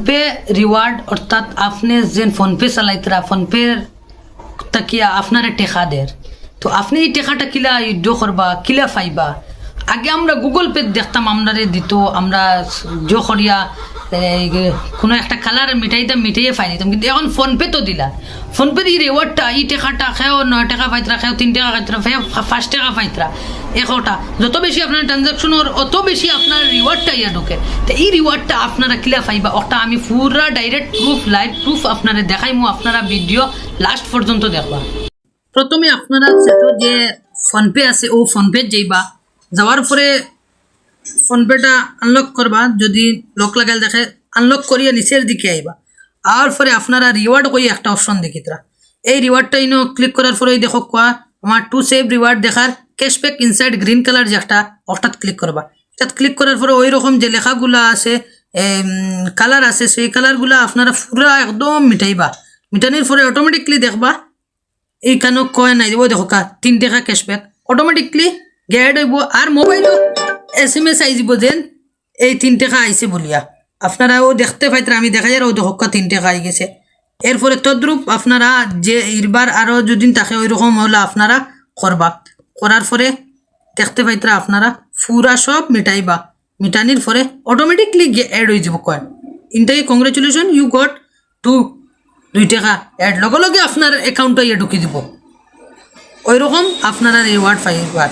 PhonePe reward অর্থাৎ আপনি যে ফোনপে চালাইতরা ফোনপে তাকিয়া আপনারা টেকা দের তো আপনি এই টেকাটা কিলা ইউজ করবা কিলা পাইবা আগে আমরা গুগল পে দেখতাম আমরারে দিত আমরা জো করিয়া কোনো একটা কালার মিটাইয়ে পাই দিতাম কিন্তু এখন ফোনপে তো দিলা ফোনপে এই রেওয়ার্ডটা এই টেকাটা খেও 9 টাকা পাইতরা খেও 3 টাকা পাইতরা 5 টাকা পাইতরা একটা যত বেশি আপনার ট্রানজাকশন অত বেশি আপনার রিওয়ার্ডটা ইয়া ঢুকে তো এই রিওয়ার্ডটা আপনারা কিলা পাইবা ওটা আমি পুরা ডাইরেক্ট প্রুফ লাইভ প্রুফ আপনারা দেখাইমু আপনারা ভিডিও লাস্ট পর্যন্ত দেখবা প্রথমে আপনারা সেটা যে ফোনপে আছে ও ফোনপে যাইবা যাওয়ার পরে ফোনপেটা আনলক করবা যদি লক লাগাল দেখে আনলক করিয়া নিচের দিকে আইবা আর পরে আপনারা রিওয়ার্ড কই একটা অপশন দেখিতরা এই রিওয়ার্ডটা ইনো ক্লিক করার পরে দেখো কোয়া আমার টু সেভ রিওয়ার্ড দেখার ক্যাশব্যাক ইনসাইড গ্রিন কালার যে একটা অর্থাৎ ক্লিক করবা এটা ক্লিক করার পরে ওই রকম যে লেখাগুলা আছে কালার আছে সেই কালারগুলা আপনারা পুরা একদম মিটাইবা মিটানির পরে অটোমেটিকলি দেখবা এইখানে কয়েন আইব দেখো 3 টাকা ক্যাশব্যাক অটোমেটিকলি গেড হইব আর মোবাইলও SMS আইব যেন এই 3 টাকা আইছে বলিয়া আপনারাও দেখতে পাইতরা আমি দেখা যায় ও দেখো 3 টাকা আই গেছে এরপরে তদ্রুপ আপনারা যে এরবার আরও যদি থাকে ওই রকম হলে আপনারা করবা করার পরে দেখতে পাইতরা আপনারা পুরা সব মিটাইবা মিটানির পরে অটোমেটিকলি অ্যাড হয়ে যাব কয়েন ইনটাকে কংগ্রেচুলেশন ইউ গট 2 টাকা অ্যাড লগে লগে আপনার অ্যাকাউন্টে ঢুকিয়ে দিব ওই রকম আপনারা রিওয়ার্ড পাইবা